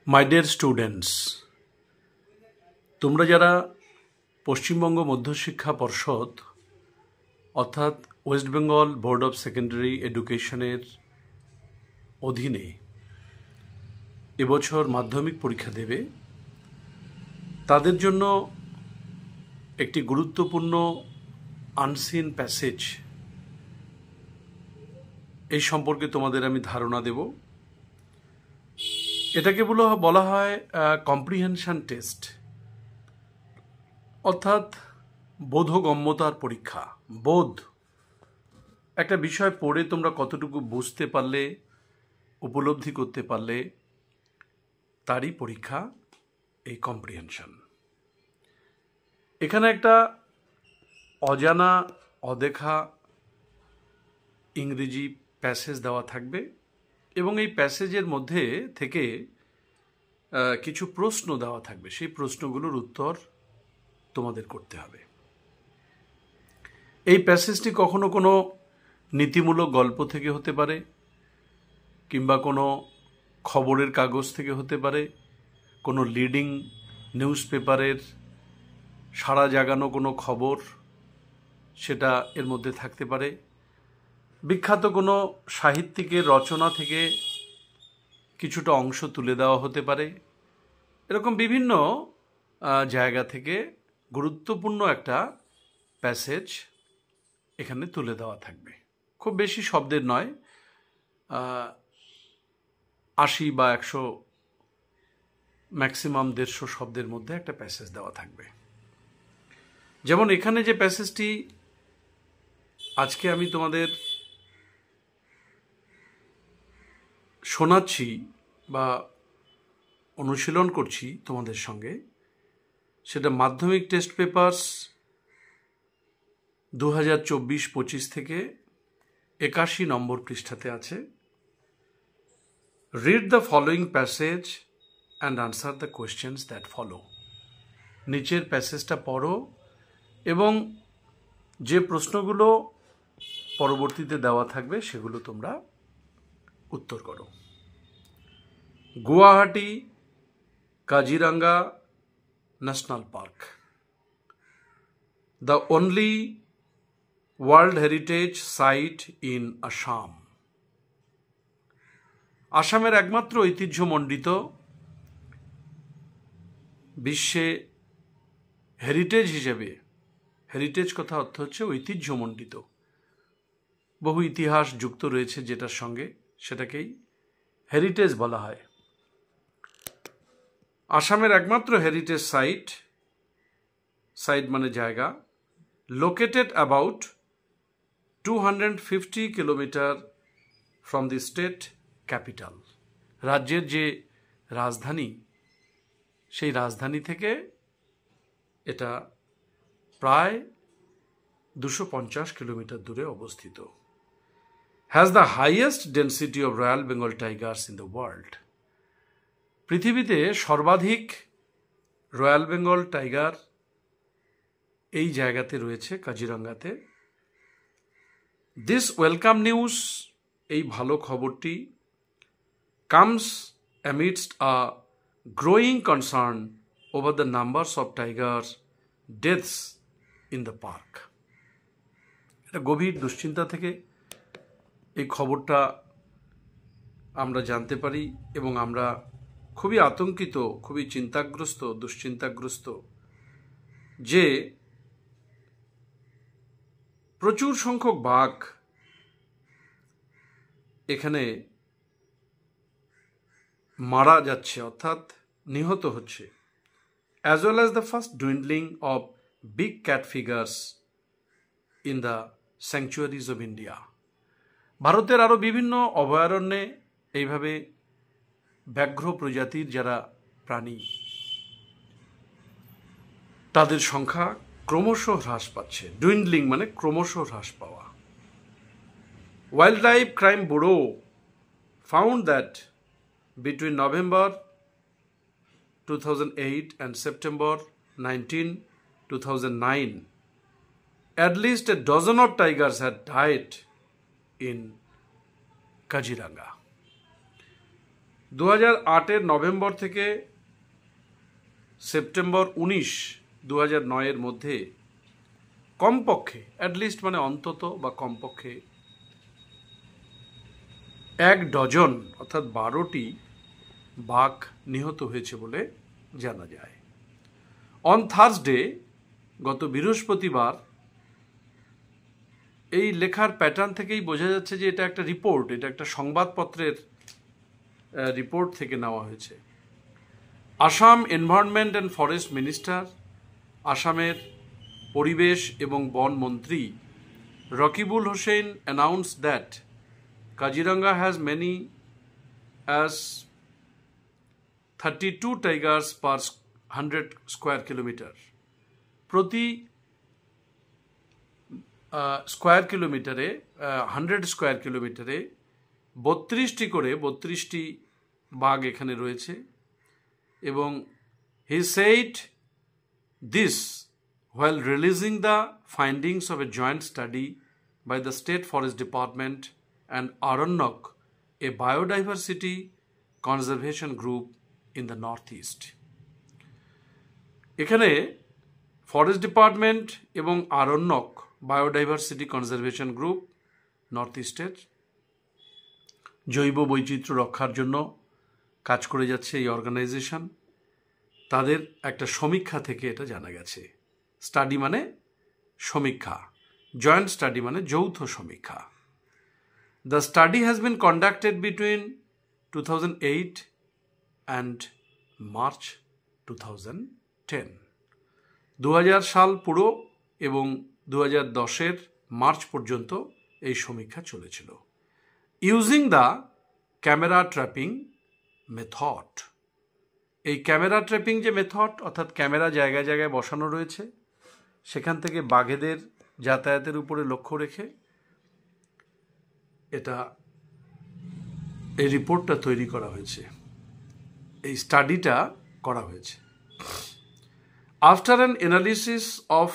My dear students, তোমরা যারা পশ্চিমবঙ্গ মধ্যশিক্ষা পর্ষদ অর্থাৎ West Bengal board of secondary এডুকেশনের অধীনে এবছর মাধ্যমিক পরীক্ষা দেবে, তাদের জন্য একটি গুরুত্বপূর্ণ আনসিন প্যাসেজ এই সম্পর্কে তোমাদের আমি ধারণা দেব। এটাকে বলা হয় কম্প্রিহেনশন টেস্ট, অর্থাৎ বোধগম্যতার পরীক্ষা। বোধ, একটা বিষয় পড়ে তোমরা কতটুকু বুঝতে পারলে, উপলব্ধি করতে পারলে, তারই পরীক্ষা এই কম্প্রিহেনশন। এখানে একটা অজানা অদেখা ইংরেজি প্যাসেজ দেওয়া থাকবে এবং এই প্যাসেজের মধ্যে থেকে কিছু প্রশ্ন দেওয়া থাকবে। সেই প্রশ্নগুলোর উত্তর তোমাদের করতে হবে। এই প্যাসেজটি কখনো কোনো নীতিমূলক গল্প থেকে হতে পারে, কিংবা কোনো খবরের কাগজ থেকে হতে পারে, কোনো লিডিং নিউজ পেপারের সাড়া জাগানো কোনো খবর সেটা এর মধ্যে থাকতে পারে, বিখ্যাত কোনো সাহিত্যিকের রচনা থেকে কিছুটা অংশ তুলে দেওয়া হতে পারে। এরকম বিভিন্ন জায়গা থেকে গুরুত্বপূর্ণ একটা প্যাসেজ এখানে তুলে দেওয়া থাকবে। খুব বেশি শব্দের নয়, 80 বা 100, ম্যাক্সিমাম 150 শব্দের মধ্যে একটা প্যাসেজ দেওয়া থাকবে। যেমন এখানে যে প্যাসেজটি আজকে আমি তোমাদের শোনাচ্ছি বা অনুশীলন করছি তোমাদের সঙ্গে, সেটা মাধ্যমিক টেস্ট পেপারস 2024-25 থেকে 81 নম্বর পৃষ্ঠাতে আছে। Read the following passage and answer the questions that follow. নিচের প্যাসেজটা পড়ো এবং যে প্রশ্নগুলো পরবর্তীতে দেওয়া থাকবে সেগুলো তোমরা উত্তর করো। Guwahati Kaziranga national park, the only World Heritage Site in Assam। আসামের একমাত্র ঐতিহ্যমণ্ডিত, বিশ্বে হেরিটেজ হিসেবে, হেরিটেজ কথা অর্থ হচ্ছে ঐতিহ্যমণ্ডিত, বহু ইতিহাস যুক্ত রয়েছে যেটার সঙ্গে, সেটাকেই হেরিটেজ বলা হয়। আসামের একমাত্র হেরিটেজ সাইট, সাইট মানে জায়গা, located about 250 kilometer from the state capital। রাজ্যের যে রাজধানী, সেই রাজধানী থেকে এটা প্রায় 250 কিলোমিটার দূরে অবস্থিত। has the highest density of Royal Bengal tigers in the world। পৃথিবীতে সর্বাধিক রয়্যাল বেঙ্গল টাইগার এই জায়গাতে রয়েছে, কাজিরাঙ্গাতে। দিস ওয়েলকাম নিউজ, এই ভালো খবরটি, comes amidst a growing concern over the numbers of tigers deaths in the park. এটা গভীর দুশ্চিন্তা থেকে এই খবরটা আমরা জানতে পারি এবং আমরা খুবই আতঙ্কিত, খুবই চিন্তাগ্রস্ত, দুশ্চিন্তাগ্রস্ত যে প্রচুর সংখ্যক বাঘ এখানে মারা যাচ্ছে, অর্থাৎ নিহত হচ্ছে, as well as the first dwindling of big cat figures in the sanctuaries of India। ভারতের আরও বিভিন্ন অভয়ারণ্যে এইভাবে ব্যাঘ্র প্রজাতির যারা প্রাণী, তাদের সংখ্যা ক্রমশ হ্রাস পাচ্ছে। ডুইন্ডলিং মানে ক্রমশ হ্রাস পাওয়া। Wild life crime bureau found that between November 2008 and September 19, 2009, at least a dozen of tigers had died in Kaziranga। 2008-এর নভেম্বর থেকে সেপ্টেম্বর 19, 2009-এর মধ্যে কমপক্ষে অ্যাটলিস্ট মানে অন্তত বা কমপক্ষে 1 ডজন অর্থাৎ 12টি বাঘ নিহত হয়েছে বলে জানা যায়। অন থার্সডে, গত বৃহস্পতিবার, এই লেখার প্যাটার্ন থেকেই বোঝা যাচ্ছে যে এটা একটা রিপোর্ট, এটা একটা সংবাদপত্রের রিপোর্ট থেকে নেওয়া হয়েছে। Assam environment and forest minister, আসামের পরিবেশ এবং বন মন্ত্রী Rakibul Hossain announced that Kaziranga has many as 32 tigers per 100 square kilometer. প্রতি স্কোয়ার কিলোমিটারে 100 স্কোয়ার কিলোমিটারে 32টি বাঘ এখানে রয়েছে। এবং he said this while releasing the findings of a joint study by the State Forest Department and Arannok, a biodiversity conservation group in the Northeast. এখানে forest department এবং Aranyak biodiversity conservation group, north ইস্টের জৈব বৈচিত্র্য রক্ষার জন্য কাজ করে যাচ্ছে এই অর্গানাইজেশন, তাদের একটা সমীক্ষা থেকে এটা জানা গেছে। স্টাডি মানে সমীক্ষা, জয়েন্ট স্টাডি মানে যৌথ সমীক্ষা। The study has been conducted between 2008 and March 2010। 2000 সাল পুরো এবং 2010-এর মার্চ পর্যন্ত এই সমীক্ষা চলেছিল। Using the camera trapping method, এই ক্যামেরা ট্র্যাপিং যে মেথড, অর্থাৎ ক্যামেরা জায়গায় জায়গায় বসানো রয়েছে, সেখান থেকে বাঘেদের যাতায়াতের উপরে লক্ষ্য রেখে এই রিপোর্টটা তৈরি করা হয়েছে, এই স্টাডিটা করা হয়েছে। After an analysis of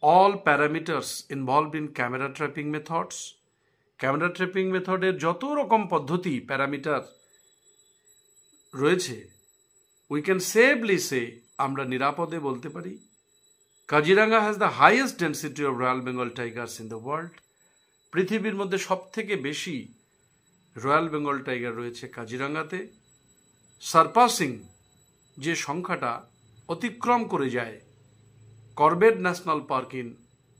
all parameters involved in camera trapping methods, camera trapping মেথডের যত রকম পদ্ধতি প্যারামিটার রয়েছে, উই ক্যান সেফলি সে, আমরা নিরাপদে বলতে পারি, Kaziranga has the highest density of royal Bengal Tigers in the world. পৃথিবীর মধ্যে সব থেকে বেশি রয়্যাল বেঙ্গল টাইগার রয়েছে কাজিরাঙ্গাতে, সারপাসিং, যে সংখ্যাটা অতিক্রম করে যায় Corbett National Park in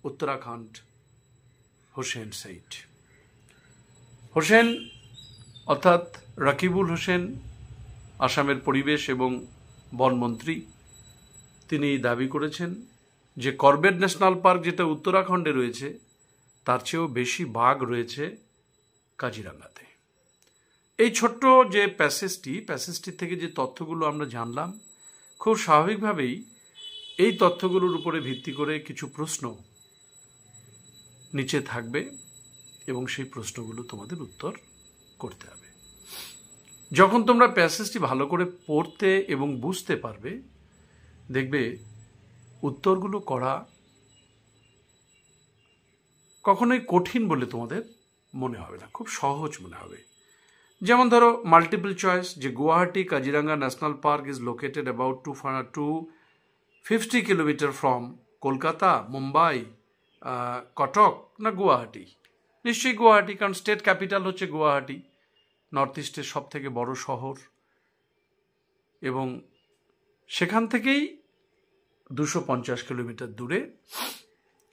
Uttarakhand. Hossain সাইট, হোসেন অর্থাৎ রাকিবুল হোসেন, আসামের পরিবেশ এবং বনমন্ত্রী, তিনি দাবি করেছেন যে কর্বেট ন্যাশনাল পার্ক যেটা উত্তরাখণ্ডে রয়েছে তার চেয়েও বেশি বাঘ রয়েছে কাজিরাঙ্গাতে। এই ছোট্ট যে প্যাসেজটি থেকে যে তথ্যগুলো আমরা জানলাম, খুব স্বাভাবিকভাবেই এই তথ্যগুলোর উপরে ভিত্তি করে কিছু প্রশ্ন নিচে থাকবে এবং সেই প্রশ্নগুলো তোমাদের উত্তর করতে হবে। যখন তোমরা প্যাসেজটি ভালো করে পড়তে এবং বুঝতে পারবে, দেখবে উত্তরগুলো করা কখনোই কঠিন বলে তোমাদের মনে হবে না, খুব সহজ মনে হবে। যেমন ধরো মাল্টিপল চয়েস, যে Guwahati Kaziranga national park is located about 250 kilometre from Kolkata, Mumbai, Cuttack না গুয়াহাটি? নিশ্চয়ই গুয়াহাটি, কারণ স্টেট ক্যাপিটাল হচ্ছে গুয়াহাটি, নর্থ ইস্টের সব থেকে বড় শহর, এবং সেখান থেকেই 250 কিলোমিটার দূরে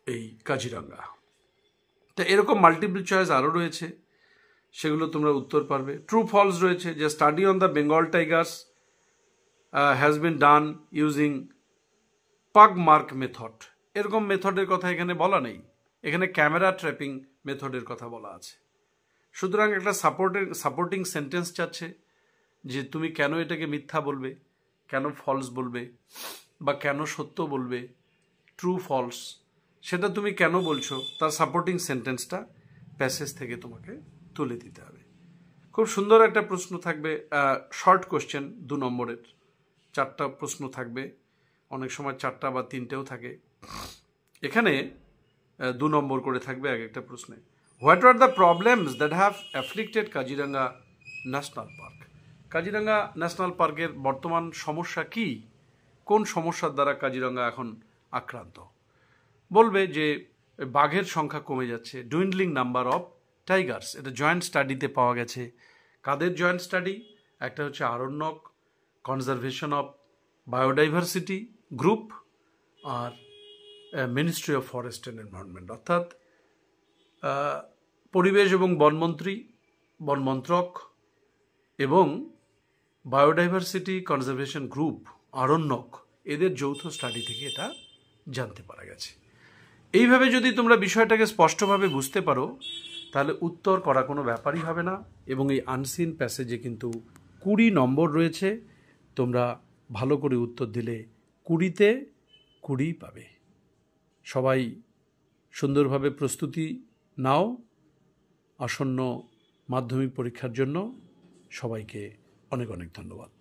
এই কাজিরাঙ্গা। তা এরকম মাল্টিপল চয়েস আরও রয়েছে, সেগুলো তোমরা উত্তর পারবে। ট্রু ফলস রয়েছে, যে study on the Bengal tigers has been done using pug mark method. এরকম মেথডের কথা এখানে বলা নেই, এখানে ক্যামেরা ট্র্যাপিং মেথডের কথা বলা আছে। সুতরাং একটা সাপোর্টিং সেন্টেন্স চাচ্ছে যে তুমি কেন এটাকে মিথ্যা বলবে, কেন ফলস বলবে, বা কেন সত্য বলবে, ট্রু ফলস, সেটা তুমি কেন বলছো, তার সাপোর্টিং সেন্টেন্সটা প্যাসেজ থেকে তোমাকে তুলে দিতে হবে। খুব সুন্দর একটা প্রশ্ন থাকবে, শর্ট কোশ্চেন, 2 নম্বরের 4টা প্রশ্ন থাকবে, অনেক সময় 4টা বা 3টেও থাকে। এখানে 2 নম্বর করে থাকবে এক একটা প্রশ্নে। What are the problems that have afflicted Kaziranga national park? Kaziranga national পার্কের বর্তমান সমস্যা কি, কোন সমস্যার দ্বারা কাজিরাঙ্গা এখন আক্রান্ত? বলবে যে বাঘের সংখ্যা কমে যাচ্ছে, ডুইন্ডলিং নাম্বার অফ টাইগার্স। এটা জয়েন্ট স্টাডিতে পাওয়া গেছে। কাদের জয়েন্ট স্টাডি? একটা হচ্ছে Aaranyak conservation of biodiversity group আর ministry of forest and environment, অর্থাৎ পরিবেশ এবং বনমন্ত্রী, বনমন্ত্রক এবং বায়োডাইভার্সিটি কনজারভেশন গ্রুপ আরণ্যক, এদের যৌথ স্টাডি থেকে এটা জানতে পারা গেছে। এইভাবে যদি তোমরা বিষয়টাকে স্পষ্টভাবে বুঝতে পারো তাহলে উত্তর করা কোনো ব্যাপারই হবে না। এবং এই আনসিন প্যাসেজে কিন্তু 20 নম্বর রয়েছে। তোমরা ভালো করে উত্তর দিলে 20তে 20 পাবে। সবাই সুন্দরভাবে প্রস্তুতি নাও আসন্ন মাধ্যমিক পরীক্ষার জন্য। সবাইকে অনেক অনেক ধন্যবাদ।